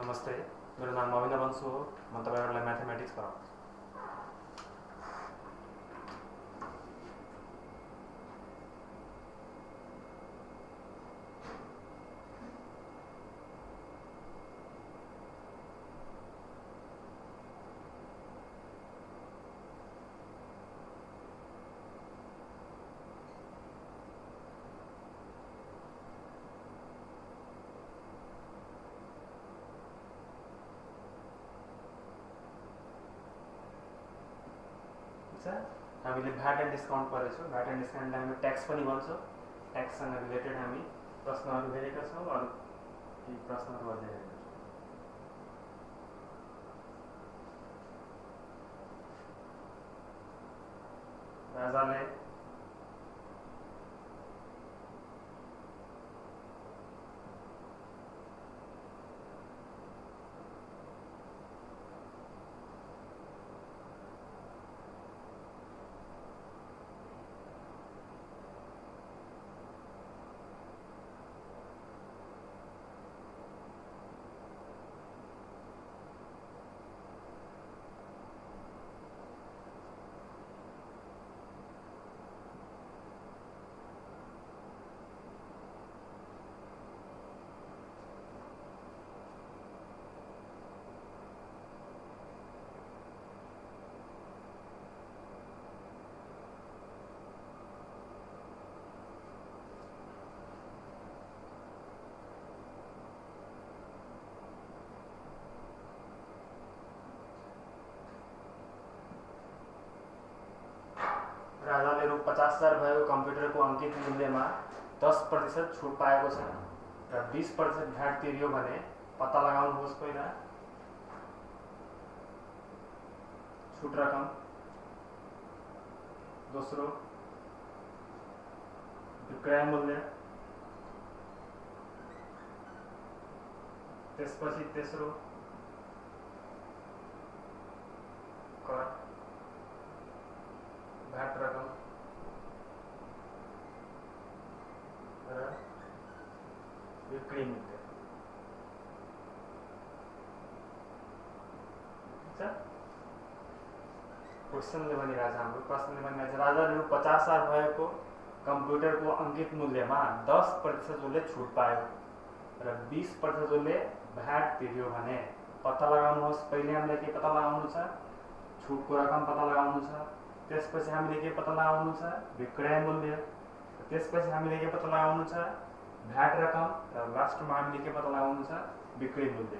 नमस्ते, मेरो नाम अभिनव बन्सु हो। म तपाईहरुलाई म्याथमेटिक्स पढाउँछु। हामीले भ्याट एन्ड डिस्काउन्ट पढेछौँ। भ्याट एन्ड डिस्काउन्टलाई हामी ट्याक्स पनि भन्छौँ। ट्याक्ससँग रिलेटेड हामी प्रश्नहरू हेरेका छौँ। अरू केही प्रश्नहरू अझै हेरेका छौँ। राजाले रु 50,000 भएको कम्प्युटरको अङ्कित मूल्यमा 10% छुट पाएको छ र 20% भ्याट तिरियो भने पत्ता लगाउनुहोस्। पहिला छुट रकम, दोस्रो विक्रय मूल्य, त्यसपछि तेस्रो कर, भ्याट रकम र बिक्री मूल्य। क्वेसनले भनिरहेछ, हाम्रो प्रश्नले भनिरहेछ राजाले रु 50,000 भएको कम्प्युटरको अङ्कित मूल्यमा 10% उसले छुट पायो र 20% उसले भ्याट तिर्यो भने पत्ता लगाउनुहोस्। पहिले हामीले के पत्ता लगाउनु छ? छुटको रकम पत्ता लगाउनु छ। त्यसपछि हामीले के पत्ता लगाउनु छ? विक्रय मूल्य। त्यसपछि हामीले के पत्ता लगाउनु छ? भ्याट रकम र लास्टमा हामीले के पत्ता लगाउनु छ? बिक्री मूल्य।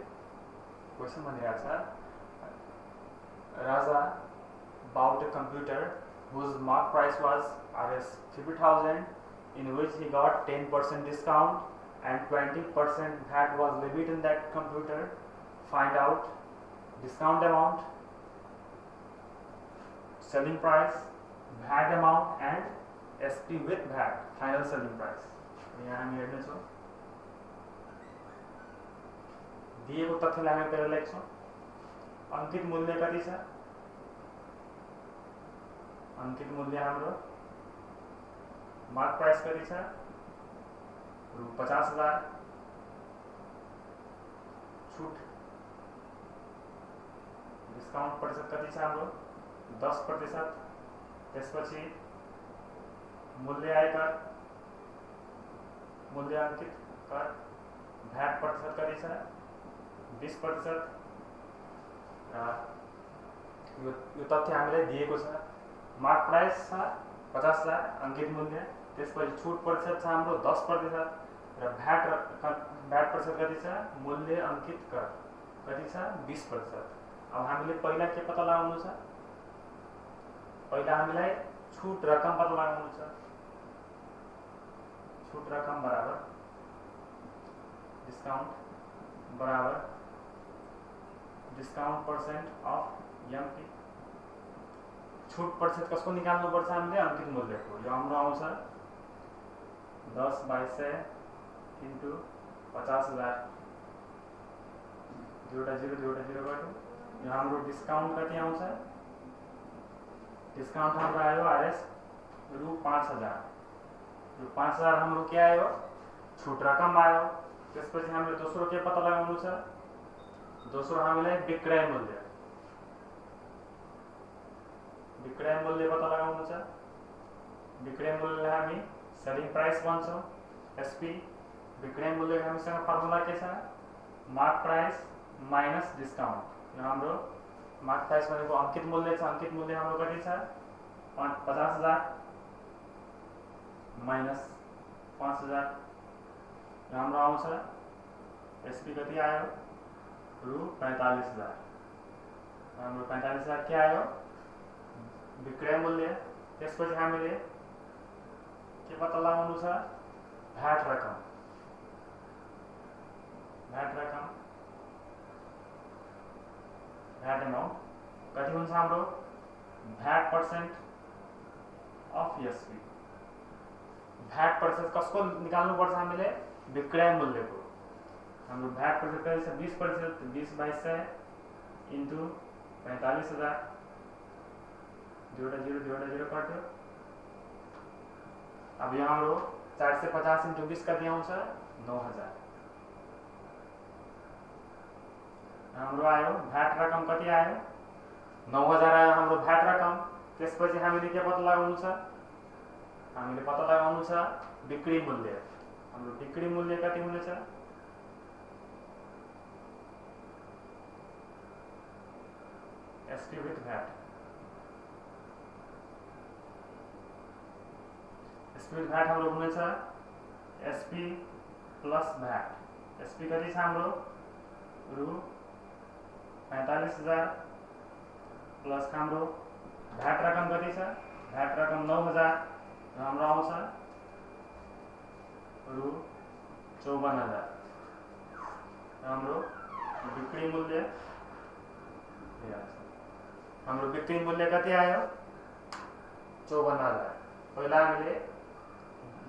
क्वेसन भनिरहेछ Raja bought a computer whose mark price was Rs 3,000, in which he got 10% discount and 20% VAT was levied in that computer. Find out discount amount, selling price, VAT amount and SP with VAT, final selling price. यहाँ हामी हेर्नेछौँ। दिएको तथ्यलाई हामी पहिला लेख्छौँ। अङ्कित मूल्य कति छ? अंकित मूल्य हाम्रो मार्क प्राइस कति छ? रु 50,000। छुट डिस्काउंट प्रतिशत कति छ हाम्रो? 10%। त्यसपछि मूल्य आय कर, मूल्य अंकित कर, भ्याट प्रतिशत कति छ? 20%। यो तथ्य हामीले दिएको छ। मार्क प्राइस छ 50,000 अंकित मूल्य, त्यसपछि छुट प्रतिशत छ हाम्रो 10% र भ्याट प्रतिशत कति छ? मूल्य अंकित कर कति छ? 20%। अब हामीले पहिला के पत्ता लगाउनु छ? पहिला हामीलाई छुट रकम पत्ता लगाउनु छ। छुट रकम बराबर डिस्काउंट बराबर डिस्काउंट % अफ एमपी। छुट प्रतिशत कसको निकाल्नु पर्छ? हामीले अंकित मूल्यको। यो हाम्रो आउँछ 10/100 इन्टु 50,000, 0.0 गर्नु। यो हाम्रो डिस्काउंट कति आउँछ? डिस्काउंट हाम्रो आयो आरएस रु 5,000। यो 5,000 हाम्रो के आयो? छुट रकम आयो। त्यसपछि हामीले दोस्रो के पत्ता लगाउनु छ? दोस्रो हामीलाई विक्रय मूल्य पत्ता लगाउनु छ। विक्रय मूल्यलाई हामी सेलिङ प्राइस भन्छौँ एसपी। विक्रय मूल्यको हामीसँग फर्मुला के छ, मार्क प्राइस माइनस डिस्काउन्ट। यो हाम्रो मार्क प्राइस भनेको अंकित मूल्य छ। अंकित मूल्य हाम्रो कति छ, 50,000 माइनस 5,000 हाम्रो आउँछ एसपी कति आयो, रु 45,000। हाम्रो 45,000 के आयो, विक्रय मूल्य। त्यसपछि हामीले के पत्ता लगाउनु छ, भ्याट रकम। भ्याट अमाउन्ट कति हुन्छ हाम्रो, VAT percent of SP. VAT प्रतिशत कसको निकाल्नु पर्छ हामीले, विक्रय मूल्यको। हाम्रो भ्याट प्रतिशत कति छ, 20%। 20/100 इन्टु 45,000, 0 कट्यो। अब यहाँ हाम्रो 450 इन्टु 20 कति आउँछ, 9,000 हाम्रो आयो। भ्याट रकम कति आयो, 9,000 आयो हाम्रो भ्याट रकम। त्यसपछि हामीले के पत्ता लगाउनु छ, हामीले पत्ता लगाउनु छ बिक्री मूल्य। हाम्रो बिक्री मूल्य कति हुनेछ, SP with VAT. SP with VAT हाम्रो हुनेछ एसपी प्लस भ्याट। एसपी कति छ हाम्रो, रु 45,000 प्लस हाम्रो भ्याट रकम कति छ, भ्याट रकम 9,000 हाम्रो आउँछ रु 54,000। हाम्रो बिक्री मूल्य, हाम्रो बिक्री मूल्य कति आयो, 54,000। पहिला हामीले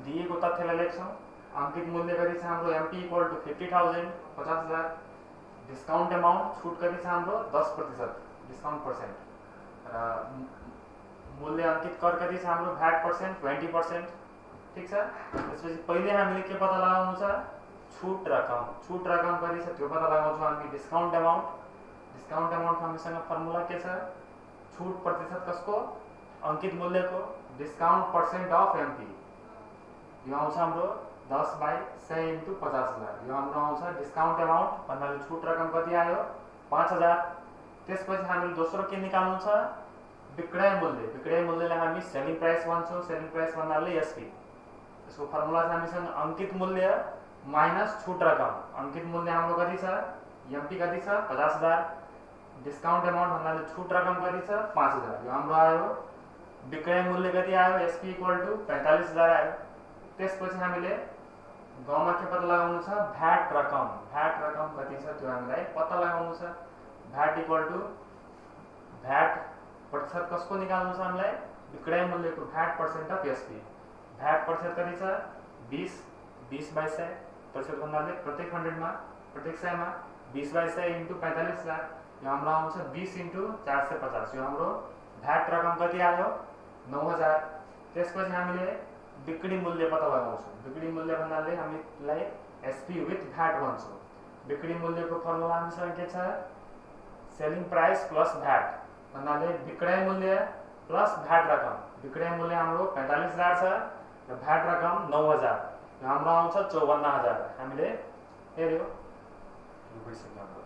दिएको तथ्यलाई लेख्छौँ। अंकित मूल्य कति छ हाम्रो, MP equal to 50,000 50,000। Discount amount छूट कति छ हाम्रो, 10% डिस्काउंट पर्सेंट। मूल्य अंकित कर कति छ हाम्रो, भ्याट पर्सेंट 20%। ठीक छ। त्यसपछि पहिले हामीले के पत्ता लगाउनु छ, छूट रकम। छूट रकम कति छ त्यो पत्ता लगाउँछौँ हामी। डिस्काउंट अमाउंट हामीसँग फर्मुला के छ, छूट प्रतिशत कसको, अंकित मूल्यको, डिस्काउंट पर्सेंट अफ एमपी। यो आउँछ हाम्रो 10/100 इन्टु 50,000। यो हाम्रो आउँछ डिस्काउंट अमाउंट भन्नाले छूट रकम कति आयो, 5,000। त्यसपछि हामीले दोस्रो के निकाल्नु छ, विक्रय मूल्य। विक्रय मूल्यलाई हामी सेलिङ प्राइस भन्छौँ। सेलिङ प्राइस भन्नाले एसपी। यसको फर्मुला छ हामीसँग अंकित मूल्य माइनस छूट रकम। अंकित मूल्य हाम्रो कति छ, एमपी कति छ, 50,000। डिस्काउंट अमाउंट भन्नाले छूट रकम कति छ, 5,000। यो हाम्रो आयो। विक्रय मूल्य कति आयो, एसपी इक्वल टु 45,000 आयो। त्यसपछि हामीले गमा के पत्ता लगाउनु छ, भ्याट रकम। भ्याट रकम कति छ त्यो हामीलाई पत्ता लगाउनु छ। भ्याट इक्वल टु भ्याट प्रतिशत कसको निकाल्नु छ हामीलाई, विक्रय मूल्यको, VAT percent of SP. VAT प्रतिशत कति छ, 20/100। प्रतिशत भन्नाले प्रत्येक 100 मा, प्रत्येक 100 मा 20/100 इन्टु 45,000। यो हाम्रो आउँछ 20 इन्टु 450। यो हाम्रो भ्याट रकम कति आयो, 9,000। त्यसपछि हामीले बिक्री मूल्य पत्ता लगाउँछौँ। बिक्री मूल्य भन्नाले हामीलाई एसपी विथ भ्याट भन्छौँ। बिक्री मूल्यको फर्मुला हामीसँग के छ, सेलिङ प्राइस प्लस भ्याट भन्नाले विक्रय मूल्य प्लस भ्याट रकम। विक्रय मूल्य हाम्रो 45,000 छ र भ्याट रकम 9,000। यो हाम्रो आउँछ 54,000। हामीले हेर्यो यो भइसक्यो हाम्रो।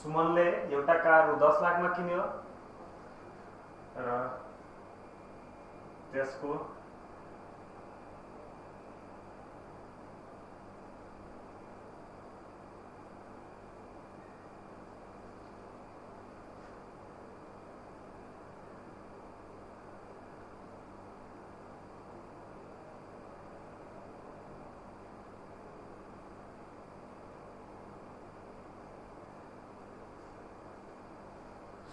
सुमनले एउटा कार रु 10 लाखमा किन्यो र त्यसको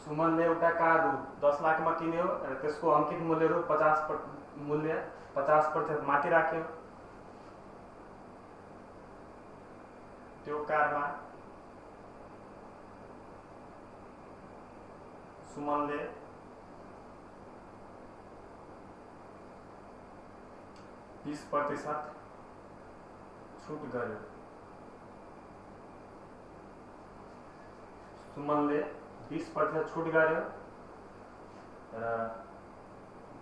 सुमनले एउटा कार रु 10 लाखमा किन्यो र त्यसको अंकित मूल्य रु 50% माथि राख्यो। त्यो कारमा सुमनले 20% छुट गर्यो। सुमनले 20% छुट गर्यो र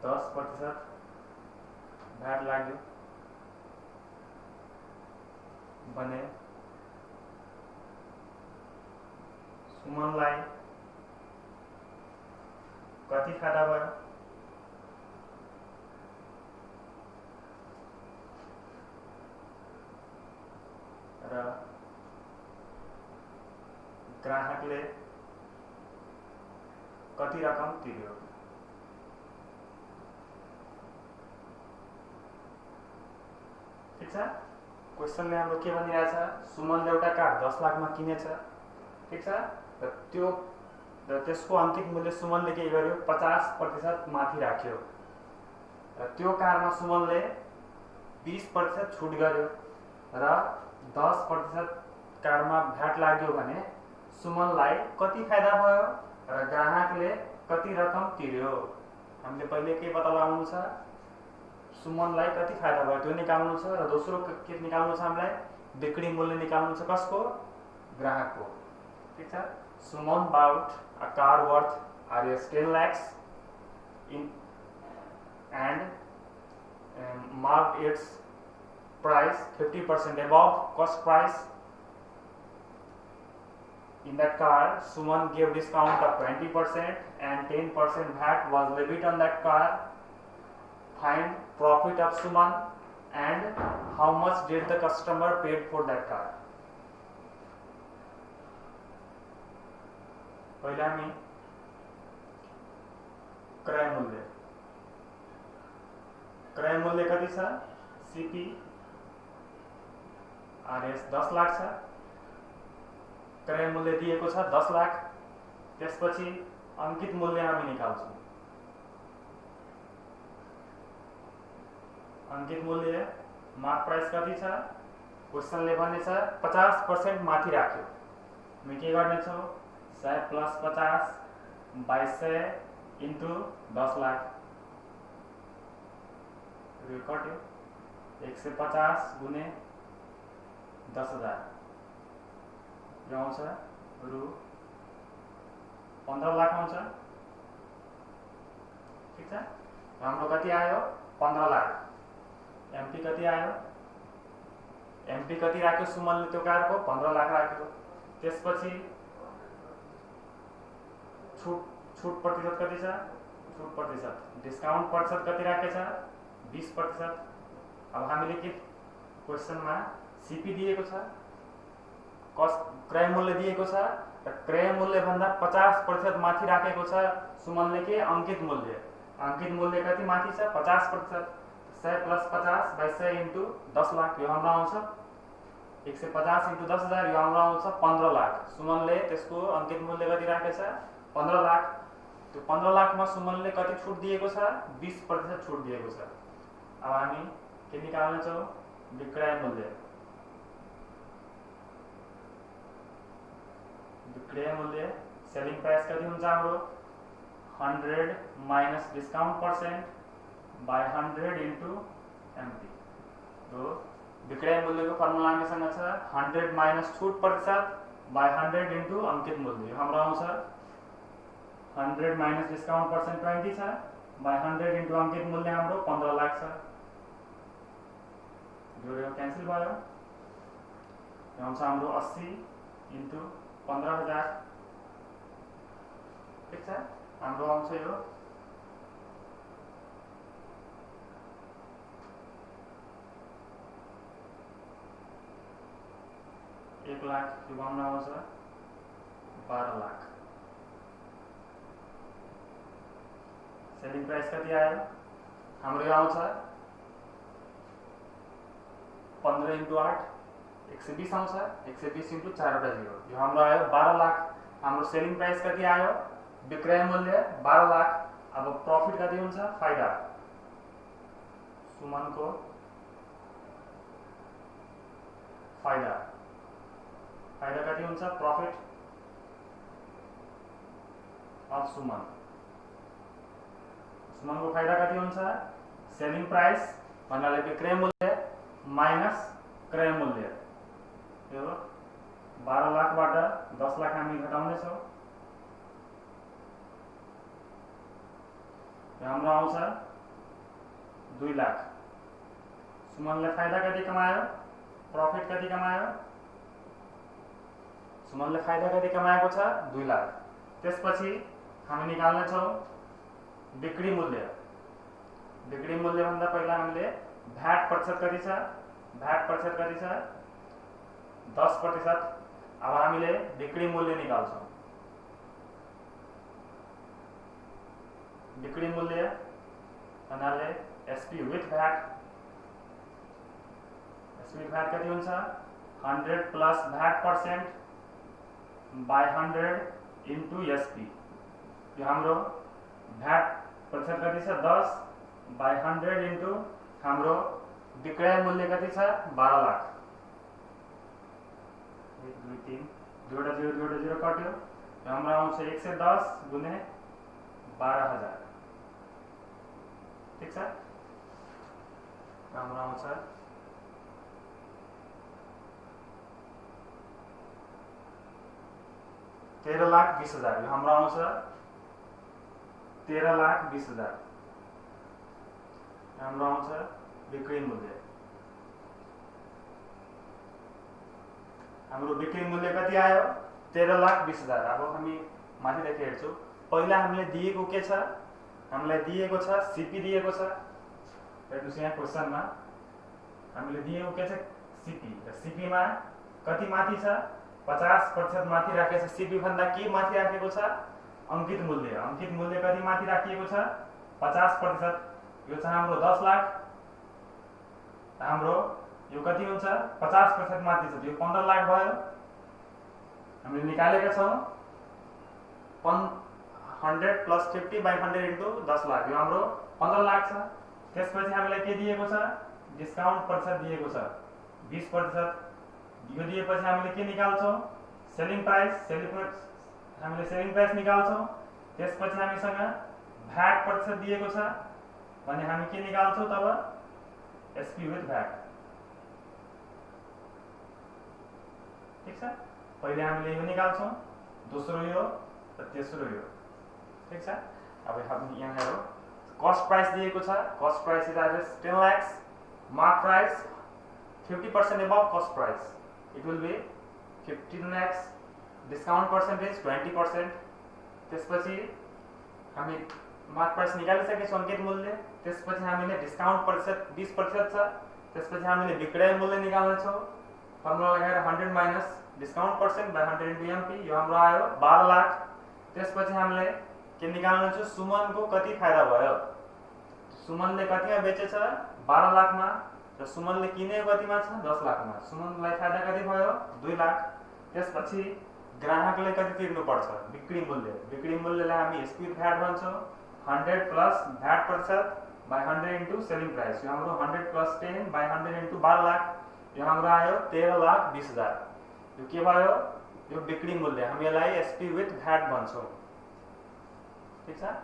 10% भ्याट लाग्यो भने सुमनलाई कति फाइदा भयो? र ग्राहकले कति रकम तिर्यो? ठिक छ। क्वेशनले हाम्रो के भनिरहेछ? सुमनले एउटा कार 10 लाखमा किनेछ, ठिक छ, र त्यसको अंकित मूल्य सुमनले के गर्यो? 50% माथि राख्यो र त्यो कारमा सुमनले 20% छुट गर्यो र 10% कारमा भ्याट लाग्यो भने सुमनलाई कति फाइदा भयो र ग्राहकले कति रकम तिर्यो? हामीले पहिले के पत्ता लगाउनु छ? सुमनलाई कति फाइदा भयो त्यो निकाल्नु छ र दोस्रो के निकाल्नु छ? हामीलाई बिक्री मूल्य निकाल्नु छ। कसको? ग्राहकको। ठीक छ। Suman bought a car worth Rs 10 lakhs and marked its price 50% above cost price. In that car, Suman gave discount of 20% and 10% VAT was levied on that car. Find profit of Suman and how much did the customer paid for that car. पहिला हामी क्रय मूल्य कति छ? CP RS 10 lakh छ। क्रय मूल्य दिएको छ 10 लाख। त्यसपछि अंकित मूल्य हामी निकाल्छौं। अंकित मूल्य मार्क प्राइस कति छ? क्वेशनले भनेछ 50% माथि राख्यो। हामी के गर्ने छौं? 100 + 50 / 100 × 10 लाख यो कट्यो। 150 × 10,000 यो आउँछ रु 15 लाख आउँछ। ठीक छ। हाम्रो कति आयो? 15 लाख। एमपी कति आयो? एमपी कति राख्यो सुमनले त्यो कारको? 15 लाख राख्यो। त्यसपछि छुट प्रतिशत कति छ? छुट प्रतिशत डिस्काउंट प्रतिशत कति राखेछ? 20%। अब हामीले के क्वेशनमा सीपी दिएको छ, क्रय मूल्य दिएको छ र क्रय मूल्य भन्दा 50% माथि राखेको छ सुमनले के? अंकित मूल्य। अंकित मूल्य कति माथि छ? 50%। 100 + 50 / 100 × 10 लाख यो हाम्रो आउँछ 150 × 10,000 यो हाम्रो आउँछ 15 लाख। सुमनले त्यसको अंकित मूल्य कति राखेछ? 15 लाख। त्यो 15 लाखमा सुमनले कति छुट दिएको छ? 20% छुट दिएको छ। अब हामी के निकाल्ने छौं? विक्रय मूल्य। विक्रय मूल्य सेलिङ प्राइस कति हुन्छ हाम्रो? 100 - डिस्काउंट % / 100 × एमपी। तो विक्रय मूल्य को फर्मुला हामीसँग छ 100 - छुट प्रतिशत / 100 × अंकित मूल्य। यो हाम्रो आउँछ 100 - डिस्काउंट % 20 छ / 100 × अंकित मूल्य हाम्रो 15 लाख छ। जोडेर क्यान्सल भयो। यो आउँछ हाम्रो 80 × 15,000। ठीक छ। हाम्रो आउँछ यो 1 लाख। यो हाम्रो आउँछ 12 लाख। सेलिङ प्राइस कति आयो? हाम्रो यो आउँछ 15 × 8 120 आउँछ। 120 × 4 वटा 0 यो हाम्रो आयो 12 लाख। हाम्रो सेलिङ प्राइस कति आयो? विक्रय मूल्य 12 लाख। अब प्रॉफिट कति हुन्छ फाइदा सुमनको फाइदा कति हुन्छ प्रॉफिट अफ सुमनको फाइदा कति हुन्छ सेलिङ प्राइस भन्नाले विक्रय मूल्य माइनस क्रय मूल्य। यो 12 लाखबाट 10 लाख हामी घटाउने छौं। हाम्रो आउँछ 2 लाख। सुमनले फाइदा कति कमायो प्रॉफिट कति कमायो सुमनले फाइदा कति कमाएको छ 2 लाख। त्यसपछि हामी निकाल्ने छौं बिक्री मूल्य। बिक्री मूल्य भन्दा पहिला हामीले भ्याट प्रतिशत कति छ 10%। अब हामीले बिक्री मूल्य निकाल्छौं। बिक्री मूल्य भन्नाले एसपी विथ भ्याट कति हुन्छ 100 plus VAT % by 100 into SP. यो हाम्रो भ्याट प्रतिशत कति छ 10 बाई 100 इन्टु हाम्रो विक्रय मूल्य कति छ 12 लाख। 1 2 3 2 0 कट्यो। हाम्रो आउँछ 110 गुने 12,000। ठीक छ। हाम्रो आउँछ 13,20,000। यो हाम्रो आउँछ 13,20,000। हाम्रो आउँछ बिक्री मूल्य। हाम्रो बिक्री मूल्य कति आयो 13,20,000। अब हामी माथिदेखि हेर्छौं। पहिला हामीले दिएको के छ हामीलाई दिएको छ सीपी दिएको छ। हेर्नुस् यहाँ क्वेशनमा हामीले दिएको के छ सीपी। सीपी मा कति माथि छ 50% माथि राखेको छ। सीपी भन्दा के माथि राखेको छ अंकित मूल्य। अंकित मूल्य कति माथि राखिएको छ 50%। यो छ हाम्रो 10 लाख। हाम्रो यो कति हुन्छ 50% माथि छ यो 15 लाख भयो। हामीले निकालेका छौं 100 प्लस 50 बाई 100 इन्टु 10 लाख। यो हाम्रो 15 लाख छ। त्यसपछि हामीलाई के दिएको छ डिस्काउन्ट प्रतिशत दिएको छ 20%। यो दिएपछि हामीले के निकाल्छौं सेलिङ प्राइस। हामीले सेलिङ प्राइस निकाल्छौं। त्यसपछि हामीसँग भ्याट प्रतिशत दिएको छ भने हामी के निकाल्छौं तब एसपी विथ भ्याट। ठीक छ। पहिले हामीले यो निकाल्छौं दोस्रो यो र तेस्रो यो। ठीक छ। अब हामी यहाँ हेरौं कस्ट प्राइस दिएको छ। Cost price is 10 lakh. Mark price 50% above cost price it will be 15 lakhs. Discount percentage 20%। त्यसपछि हामी मार्क प्राइस निकालिसकेछौं अंकित मूल्य। त्यसपछि हामीले डिस्काउन्ट प्रतिशत 20% छ। त्यसपछि हामीले विक्रय मूल्य निकाल्ने छौं। फर्मुला लगाएर 100 minus discount % by 100 into MP. यो हाम्रो आयो 12 लाख। त्यसपछि हामीले के निकाल्ने छौं सुमनको कति फाइदा भयो। सुमनले कतिमा बेचेछ 12 लाखमा र सुमनले किनेको कतिमा छ 10 लाखमा। सुमनलाई फाइदा कति भयो 2 लाख। त्यसपछि ग्राहकले कति तिर्नु पर्छ बिक्री मूल्य। बिक्री मूल्यलाई हामी एसपी भ्याट भन्छौं 100 प्लस भ्याट प्रतिशत बाई 100 इन्टु सेलिङ प्राइस। यो हाम्रो 100 प्लस 10 बाई 100 इन्टु 12 लाख। यो हाम्रो आयो 13,20,000। यो के भयो यो बिक्री मूल्य। हामी यसलाई एसपी विथ भ्याट भन्छौं। ठीक छ।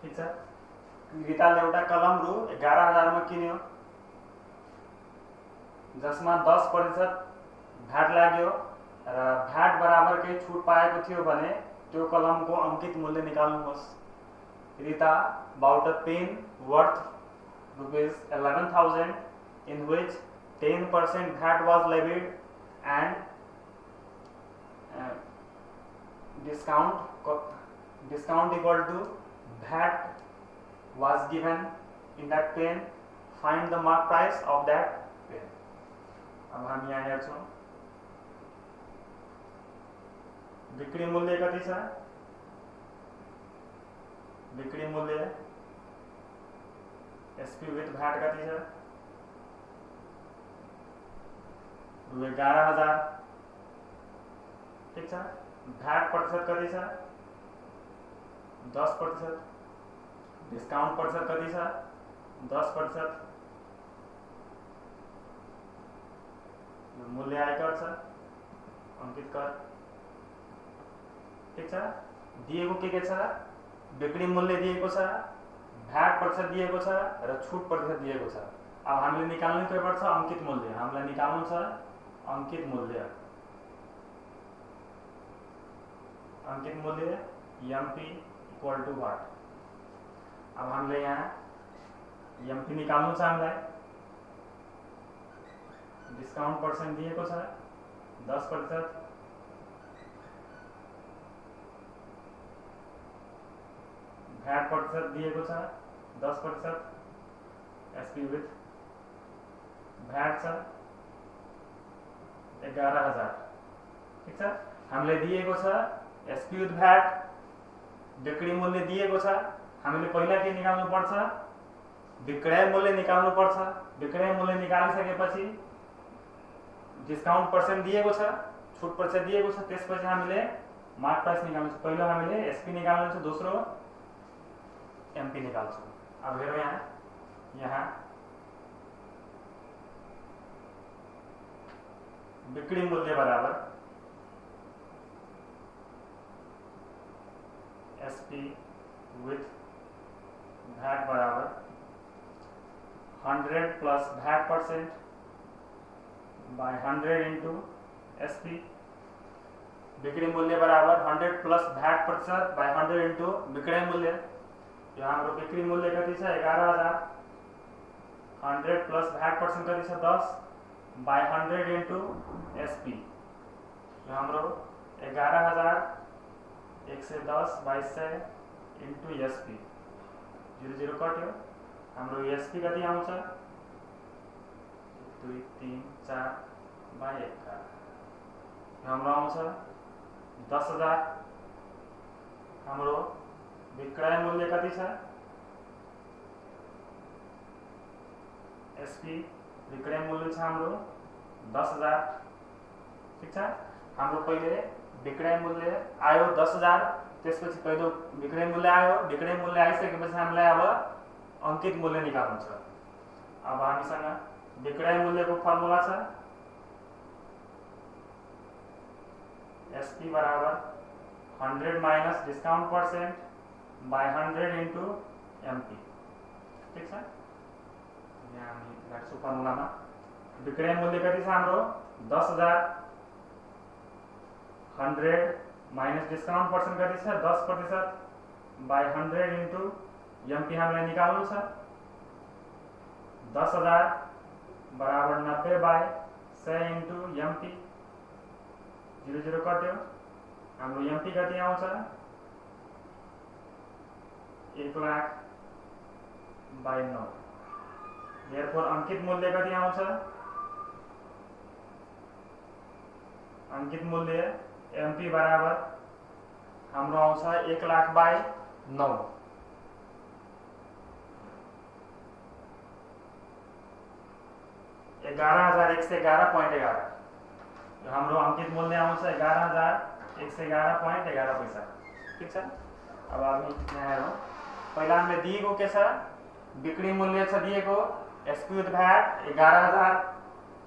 ठीक छ। रिताले एउटा कलम रु 11,000 मा किन्यो, जसमा 10% भ्याट लाग्यो र भ्याट बराबरकै छुट पाएको थियो भने त्यो कलमको अंकित मूल्य निकाल्नुहोस्। Rita bought a pen worth ₹11,000 in which 10% VAT was levied and discount equal to VAT was given in that pen. Find the mark price of that pen. अब हम यहाँ हेर्छौँ बिक्री मूल्य कति छ। बिक्री मूल्य एसपी विथ भ्याट कति छ, रु 11,000। ठीक छ। भ्याट प्रतिशत कति छ, 10%। डिस्काउंट प्रतिशत कति छ, 10%। मूल्य आयकर छ, अंकित कर। ठीक छ। दिएको के छ, बिक्री मूल्य दिएको छ, भ्याट प्रतिशत दिएको छ र छुट प्रतिशत दिएको छ। अब हामीले निकाल्नु के पर्छ, अंकित मूल्य। हामीलाई निकाल्नु छ अंकित मूल्य। अंकित मूल्य एमपी इक्वल टू व्हाट। अब हामीले यहाँ एमपी निकाल्नु छ हामीलाई। डिस्काउंट पर्सेंट दिएको छ 10%, भ्याट प्रतिशत दिएको छ 10%, एसपी विथ भ्याट छ 11,000। ठीक छ। हामीले दिएको छ एसपी विथ भ्याट, बिक्री मूल्य दिएको छ। हामीले पहिला के निकाल्नु पर्छ, विक्रय मूल्य निकाल्नु पर्छ। विक्रय मूल्य निकालिसकेपछि डिस्काउंट पर्सेंट दिएको छ, छुट प्रतिशत दिएको छ, त्यसपछि हामीले मार्क प्राइस निकाल्नु छ। पहिलो हामीले एसपी निकाल्नु छ, दोस्रो एमपी निकाल्छौँ। अब हेरौँ यहाँ बिक्री मूल्य बराबर एसपी विथ भैट बराबर 100 प्लस भैट परसेंट बाय 100 इंटू एसपी। बिक्री मूल्य बराबर 100 प्लस भैट प्रतिशत बाय 100 इंटू विक्रय मूल्य। यहाँ हाम्रो बिक्री मूल्य कति छ 11,000, 100 प्लस भैट परसेंट कति छ 10 बाय 100 इंटू एसपी। यहाँ हाम्रो 11,110 बाय 100 इंटू एसपी। 0 कट्यो। हाम्रो एसपी कति आउँछ 2 3 4 बाय 11। हाम्रो आउँछ 10,000। हाम्रो विक्रय मूल्य कति छ, एसपी विक्रय मूल्य छ हाम्रो 10,000। ठीक छ। हाम्रो पहिले विक्रय मूल्य आयो 10,000, त्यसपछि पहिलो विक्रय मूल्य आयो। विक्रय मूल्य आइसकेपछि हामीलाई अब अंकित मूल्य निकाल्नु छ। अब हामीसँग विक्रय मूल्यको फर्मुला छ एसपी बराबर 100 minus discount percent by 100 into MP. ठीक छ। यहाँ हामी राख्छौँ फर्मुलामा। विक्रय मूल्य कति छ हाम्रो 10,000, 100 माइनस डिस्काउंट परसेंट कति छ 10% बाय 100 इंटू एमपी हामीलाई निकाल्नु छ। 10,000 बराबर 90 बाय 100 इंटू एमपी। 0 कट्यो। हाम्रो एमपी कति आउँछ 1,00,000 बाय 9। देयरफोर अंकित मूल्य कति आउँछ, अंकित मूल्य एमपी बराबर हाम्रो आउँछ 1,00,000 बाय 9। 11,111.11। हाम्रो अंकित मूल्य आउँछ 11,111.11 पैसा। ठीक छ। अब हामी यहाँ हेरौँ। पहिला हामीले दिएको के छ, बिक्री मूल्य छ दिएको एसपी विथ भ्याट 11,000,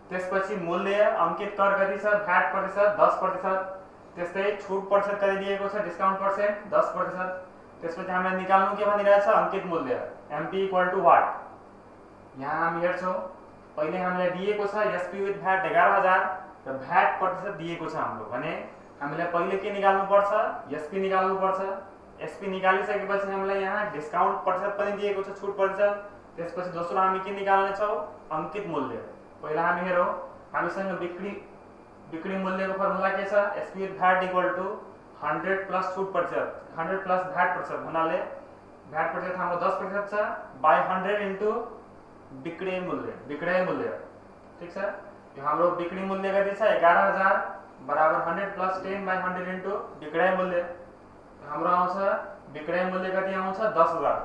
त्यसपछि मूल्य अंकित कर कति छ भ्याट प्रतिशत 10%, त्यस्तै छुट प्रतिशत कति दिएको छ डिस्काउंट परसेंट 10%, त्यसपछि हामीले निकाल्नु के भनिरहेछ अंकित मूल्य एमपी इक्वल टु व्हाट। यहाँ हामी हेर्छौं पहिले हामीलाई दिएको छ एसपी विथ भ्याट 11000 र भ्याट प्रतिशत दिएको छ हाम्रो भने हामीले पहिले के निकाल्नु पर्छ एसपी निकाल्नु पर्छ। एसपी निकालिसकेपछि हामीलाई यहाँ डिस्काउन्ट प्रतिशत पनि दिएको छ छुट प्रतिशत। त्यसपछि दोस्रो हामी के निकाल्ने छौं अंकित मूल्य। पहिला हामी हेरौं हामीसँग बिक्री मूल्यको फर्मुला के छ SP with VAT equal to 100 plus छुट प्रतिशत 100 प्लस भ्याट प्रतिशत भन्नाले भ्याट प्रतिशत हाम्रो 10% छ बाइ 100 इन्टु बिक्री मूल्य ठीक छ। यो हाम्रो बिक्री मूल्य कति छ 11000 बराबर 100 प्लस 10 बाइ 100 इन्टु बिक्री मूल्य हाम्रो आउँछ बिक्री मूल्य कति आउँछ 10000।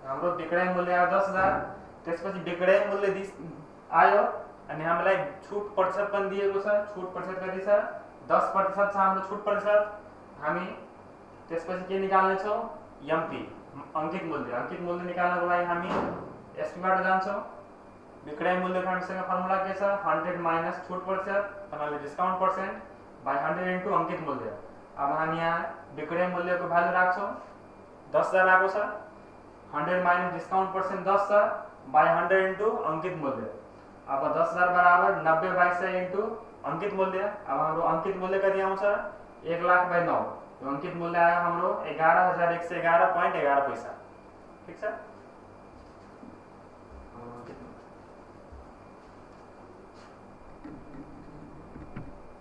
हाम्रो बिक्री मूल्य आयो 10000। त्यसपछि बिक्री मूल्य आयो अनि हामीलाई छुट प्रतिशत पनि दिएको छ। छुट प्रतिशत कति छ 10% छ हाम्रो छुट प्रतिशत। हामी त्यसपछि के निकाल्ने छौं एमपी अंकित मूल्य निकाल्नको लागि हामी एसपी बाट जान्छौं। बिक्री मूल्यको हामीसँग फर्मुला के छ 100 माइनस छुट प्रतिशत भन्नाले डिस्काउन्ट पर्सेन्ट बाइ 100 इन्टु अंकित मूल्य। अब हामी यहाँ बिक्री मूल्यको भ्यालु राख्छौं 10000 आएको छ 100 माइनस डिस्काउन्ट पर्सेन्ट 10 छ बाइ 100 इन्टु अंकित मूल्य। अब 10000 बराबर 90/100 इन्टु अंकित मूल्य। अब हाम्रो अंकित मूल्य कति आउँछ 1,00,000/9। यो अंकित मूल्य आयो हाम्रो 11111.11 पैसा ठीक छ।